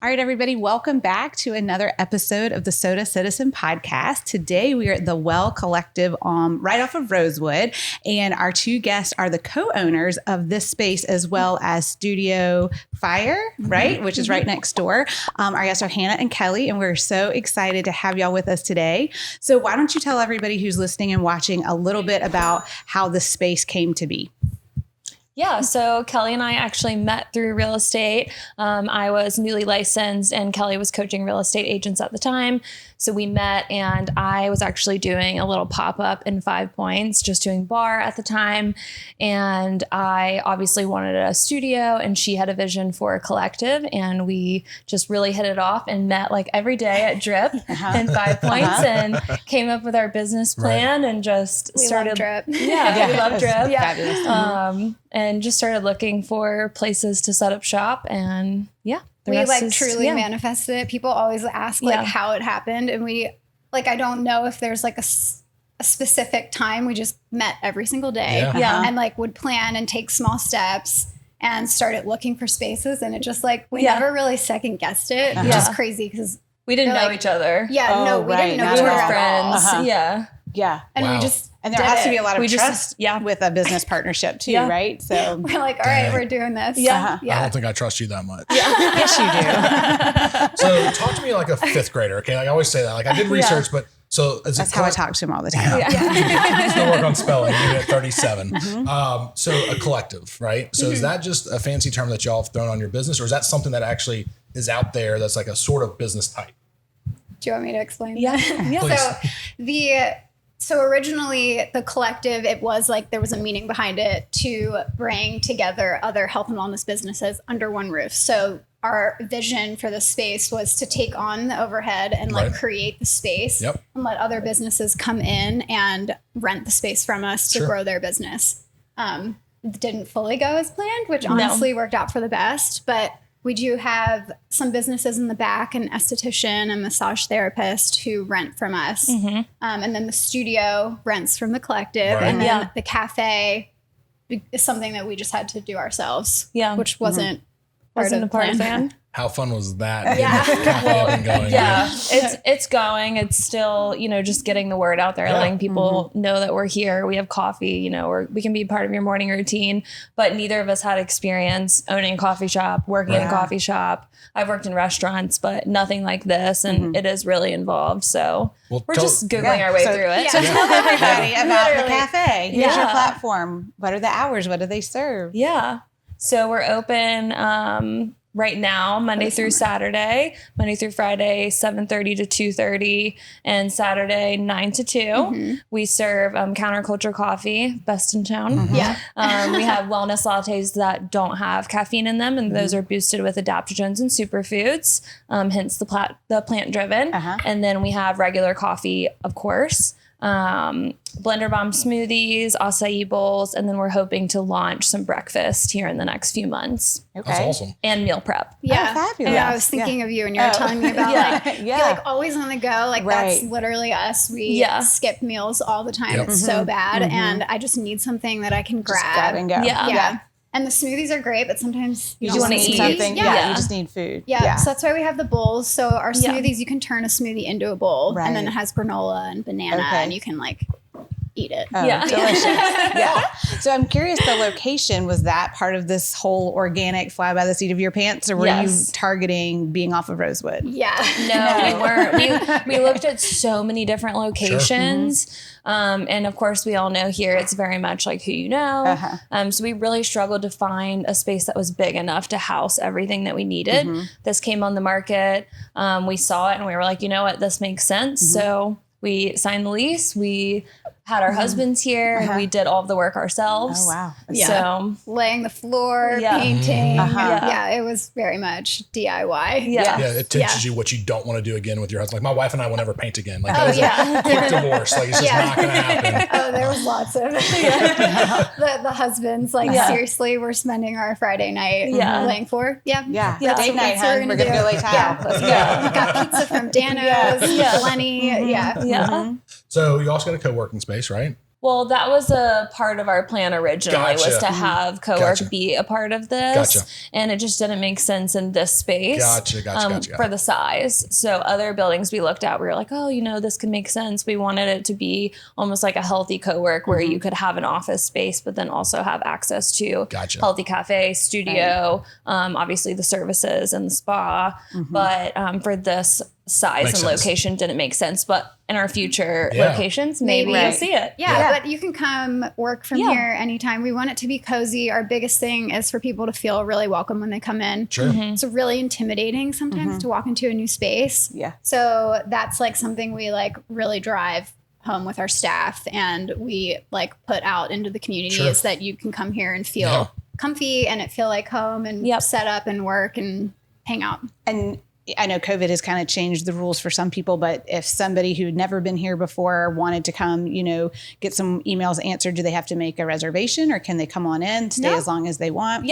All right, everybody, welcome back to another episode of the Soda Citizen podcast. Today, we are at the Well Collective right off of Rosewood, and our two guests are the co-owners of this space as well as Studio Fire, right, which is right next door. Our guests are Hannah and Kelly, and we're so excited to have y'all with us today. So why don't you tell everybody who's listening and watching a little bit about how the space came to be? Yeah, so Kelly and I actually met through real estate. I was newly licensed and Kelly was coaching real estate agents at the time. So we met and I was actually doing a little pop-up in 5 Points, just doing bar at the time. And I obviously wanted a studio and she had a vision for a collective. And we just really hit it off and met like every day at Drip in 5 Points and came up with our business plan and just started. Drip. Yeah, we love Drip. Fabulous. And just started looking for places to set up shop. And yeah. We truly manifested it. People always ask how it happened. And I don't know if there's like a specific time. We just met every single day and would plan and take small steps and started looking for spaces. And it just we never really second guessed it, which is crazy because we didn't know each other. Yeah. We didn't know each other. We were friends. Yeah. And we just and there has to be a lot of trust with a business partnership too, right? So we're like, all right, we're doing this. I don't think I trust you that much. Yes, you do. So talk to me like a fifth grader. Okay. I always say that. Like I did research, but so that's how I talk to him all the time. Still work on spelling even at 37. So a collective, right? So is that just a fancy term that y'all have thrown on your business, or is that something that actually is out there that's like a sort of business type? Do you want me to explain? Yeah. So originally the collective, it was like there was a meaning behind it to bring together other health and wellness businesses under one roof. So our vision for the space was to take on the overhead and create the space and let other businesses come in and rent the space from us to grow their business. It didn't fully go as planned, which honestly worked out for the best, but we do have some businesses in the back, an esthetician, a massage therapist who rent from us. And then the studio rents from the collective. And then the cafe is something that we just had to do ourselves, which wasn't part of the plan. How fun was that? Cafe up and going. It's going. It's still, just getting the word out there, letting people know that we're here. We have coffee, we can be part of your morning routine, but neither of us had experience owning a coffee shop, working in a coffee shop. I've worked in restaurants, but nothing like this. And it is really involved. So we're just Googling our way through it. So tell everybody about the cafe. Here's your platform. What are the hours? What do they serve? Yeah. So we're open, right now, Monday through Saturday, Monday through Friday, 7:30 to 2:30, and Saturday, 9 to 2. We serve counterculture coffee, best in town. We have wellness lattes that don't have caffeine in them, and those are boosted with adaptogens and superfoods, hence the plant-driven. And then we have regular coffee, of course. Blender bomb smoothies, acai bowls, and then we're hoping to launch some breakfast here in the next few months. Okay. That's awesome. And meal prep. Yeah. Oh, fabulous. Yeah, I was thinking of you and you were telling me about you're always on the go. That's literally us. We skip meals all the time. It's so bad. And I just need something that I can grab and go. Yeah. And the smoothies are great, but sometimes you just want to eat something. You just need food. Yeah. So that's why we have the bowls. So our smoothies, you can turn a smoothie into a bowl, and then it has granola and banana, and you can eat it. Oh, delicious. So I'm curious, the location, was that part of this whole organic fly by the seat of your pants, or were you targeting being off of Rosewood? Yeah. No, we weren't. We looked at so many different locations. And of course, we all know here it's very much like who you know. So we really struggled to find a space that was big enough to house everything that we needed. This came on the market. We saw it and we were like, you know what, this makes sense. So we signed the lease. We had our husbands here and we did all of the work ourselves. Oh, wow. So laying the floor, painting. It was very much DIY. It teaches you what you don't want to do again with your husband. Like my wife and I will never paint again. Like that was a quick divorce. Like it's just not going to happen. There was lots of the husbands. Seriously, we're spending our Friday night laying floor. Date night, huh? We're going to go lay tile. Let's go. We got pizza from Dano's. Plenty. So you also got a co-working space, right? Well, that was a part of our plan originally was to have co-work be a part of this. And it just didn't make sense in this space for the size. So other buildings we looked at, we were like, oh, you know, this could make sense. We wanted it to be almost like a healthy co-work where you could have an office space, but then also have access to healthy cafe, studio, obviously the services and the spa. But for this size and location didn't make sense, but in our future locations, maybe you'll see it. But you can come work from here anytime. We want it to be cozy. Our biggest thing is for people to feel really welcome when they come in. It's really intimidating sometimes to walk into a new space. So that's like something we like really drive home with our staff, and we like put out into the community is that you can come here and feel comfy and it feel like home and set up and work and hang out. And I know COVID has kind of changed the rules for some people, but if somebody who'd never been here before wanted to come, you know, get some emails answered, do they have to make a reservation or can they come on in, stay as long as they want?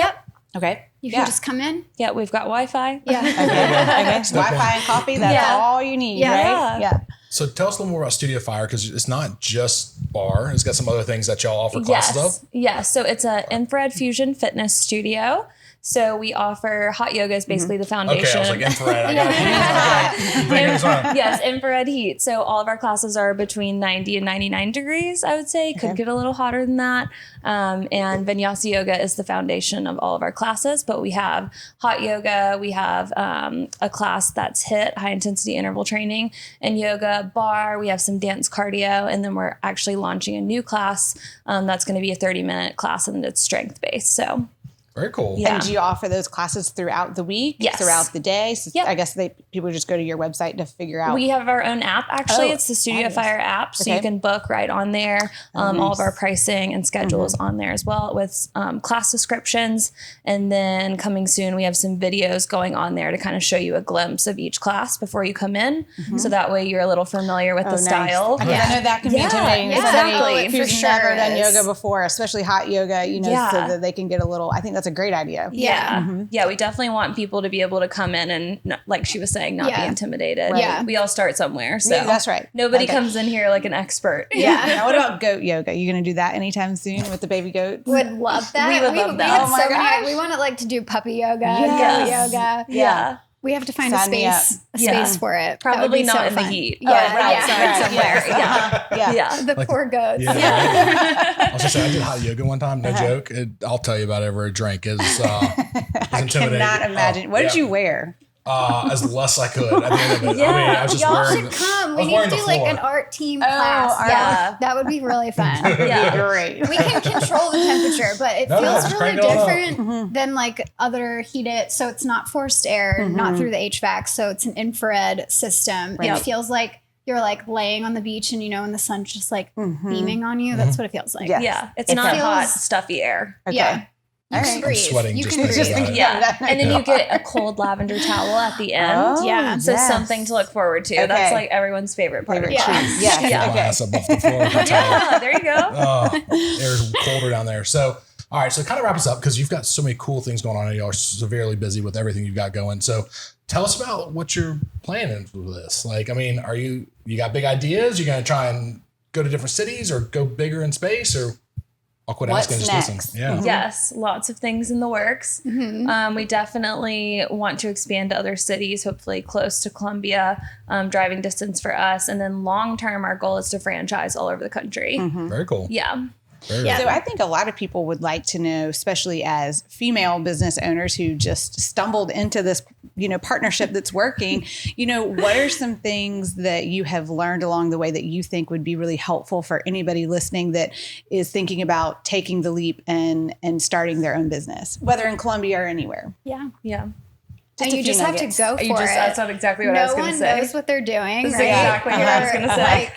Okay. You can just come in. Yeah, we've got Wi-Fi. Okay. Wi-Fi and coffee, that's all you need, right? Yeah. So tell us a little more about Studio Fire, because it's not just bar. It's got some other things that y'all offer classes of. Yes. So it's an infrared fusion fitness studio. So we offer hot yoga is basically the foundation. Okay, I was like infrared. I got it. Yes, infrared heat. So all of our classes are between 90 and 99 degrees, I would say. Could get a little hotter than that. And Vinyasa yoga is the foundation of all of our classes. But we have hot yoga. We have a class that's HIIT, high intensity interval training, and yoga, bar. We have some dance cardio. And then we're actually launching a new class that's going to be a 30-minute class, and it's strength based. So very cool. And do you offer those classes throughout the week? Throughout the day? So I guess people just go to your website to figure out. We have our own app, actually. It's the Studio Fire app. So you can book right on there. All of our pricing and schedules on there as well with class descriptions. And then coming soon, we have some videos going on there to kind of show you a glimpse of each class before you come in. So that way you're a little familiar with the style. I know that can be intimidating. Exactly. Who's never done yoga before, especially hot yoga, you know, so that they can get a little, I think that's a great idea. Yeah, we definitely want people to be able to come in and, like she was saying, not be intimidated. We all start somewhere. So that's right. Nobody comes in here like an expert. Now, what about goat yoga? You going to do that anytime soon with the baby goat? Would love that. We would love that. Oh my gosh. We want to like to do puppy yoga, goat yoga. Yeah. We have to find a space for it. Probably not in the heat. Outside somewhere. The poor goats. I was just saying, I did hot yoga one time. No joke. I'll tell you about it every drink. It's I cannot imagine. What did you wear? As less I could at the end of it. I mean, I was just Y'all wearing should come. We need to do like an art team class. That would be really fun. Great. We can control the temperature, but it feels really different than like other heated. So it's not forced air, not through the HVAC. So it's an infrared system. It feels like you're like laying on the beach and, you know, and the sun's just like beaming on you. That's what it feels like. Yeah. It's not hot, stuffy air. Yeah. I'm sweating just thinking about it. Yeah. And then you get a cold lavender towel at the end. So something to look forward to. That's like everyone's favorite part. Yeah. My ass above the floor with that towel. There you go. It's colder down there. So, all right. So kind of wrap us up, because you've got so many cool things going on and y'all are severely busy with everything you've got going. So tell us about what you're planning for this. Like, I mean, you got big ideas? You're going to try and go to different cities or go bigger in space, or I'll quit asking, just listen. Yeah. Yes, lots of things in the works. We definitely want to expand to other cities, hopefully close to Columbia, driving distance for us. And then long term, our goal is to franchise all over the country. Very cool. Yeah. So I think a lot of people would like to know, especially as female business owners who just stumbled into this, you know, partnership that's working, you know, what are some things that you have learned along the way that you think would be really helpful for anybody listening that is thinking about taking the leap and starting their own business, whether in Columbia or anywhere? Yeah. And you just have to go for it. That's not exactly what I was going to say. No one knows what they're doing. That's exactly what I was going to say.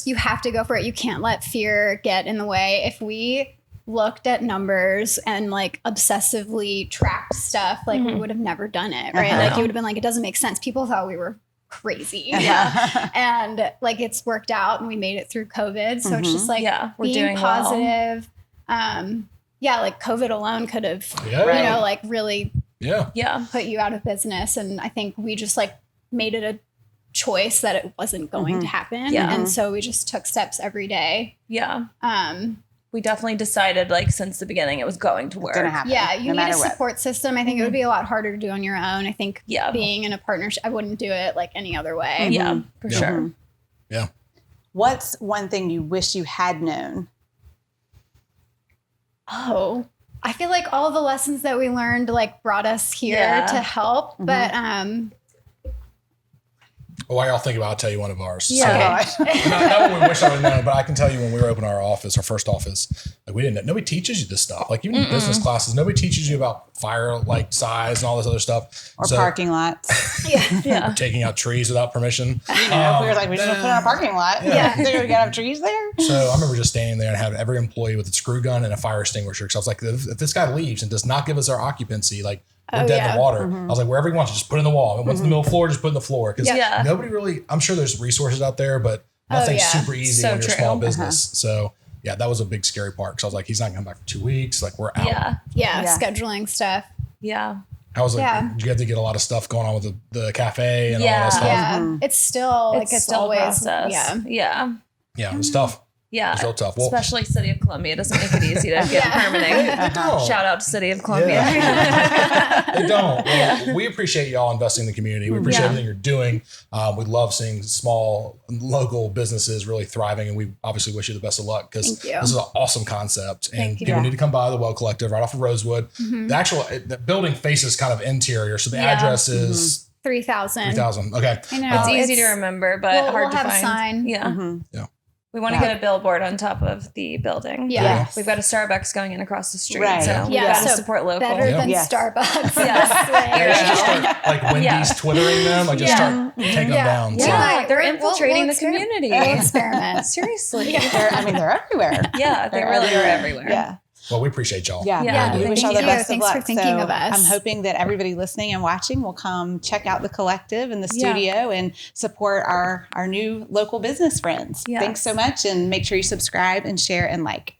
You have to go for it. You can't let fear get in the way. If we looked at numbers and like obsessively tracked stuff, like we would have never done it, right? Like it would have been like, it doesn't make sense. People thought we were crazy. And like it's worked out and we made it through COVID. So it's just like we're being doing positive. Like COVID alone could have, you know, like really put you out of business. And I think we just like made it a choice that it wasn't going to happen. Yeah. And so we just took steps every day. Yeah. We definitely decided like since the beginning it was going to work. Gonna happen, Yeah, you no need a matter what. support system. I think it would be a lot harder to do on your own. I think being in a partnership, I wouldn't do it like any other way. Yeah, for sure. Yeah. What's one thing you wish you had known? Oh, I feel like all the lessons that we learned like brought us here to help. But While y'all think about it, I'll tell you one of ours. Yeah. So, not what we wish I would know, but I can tell you when we were opening our office, our first office, like we didn't know, nobody teaches you this stuff. Like even in business classes, nobody teaches you about fire like size and all this other stuff. Or parking lots. Yeah. Taking out trees without permission. We were like, we just put in a parking lot. Yeah. They're going to have trees there. So I remember just standing there and having every employee with a screw gun and a fire extinguisher. Because I was like, if this guy leaves and does not give us our occupancy, like we're dead in the water. I was like, wherever he wants, just put it in the wall. And once in the middle of the floor, just put it in the floor. Because nobody really, I'm sure there's resources out there, but nothing's super easy when you're a small business. So yeah, that was a big scary part. Because I was like, he's not coming back for 2 weeks. Like we're out. Yeah, scheduling stuff. Yeah. I was like, did you have to get a lot of stuff going on with the cafe and all that stuff? Yeah, it's still like it's still always process. Yeah. Yeah, it was tough. Yeah. It's real tough. Well, especially City of Columbia doesn't make it easy to get permitting. Shout out to City of Columbia. They don't. Well, we appreciate y'all investing in the community. We appreciate everything you're doing. We love seeing small local businesses really thriving, and we obviously wish you the best of luck because this is an awesome concept. And people need to come by the Well Collective right off of Rosewood. The building faces kind of interior, so the address is 3,000. 3,000. Okay. I know. It's easy to remember, but hard to have find. a sign. Yeah. Yeah. We want to get a billboard on top of the building. Yeah. We've got a Starbucks going in across the street. Right. So we got to support local. Better than Starbucks. You should just start like Wendy's twittering them, like just start taking them down. Yeah, So. they're infiltrating the community. We'll experiment. Seriously. They're everywhere. Yeah, they really are everywhere. Yeah. Well, we appreciate y'all. Yeah. We wish all the best of Thanks luck. for thinking of us. I'm hoping that everybody listening and watching will come check out the collective and the studio and support our new local business friends. Yes. Thanks so much. And make sure you subscribe and share and like.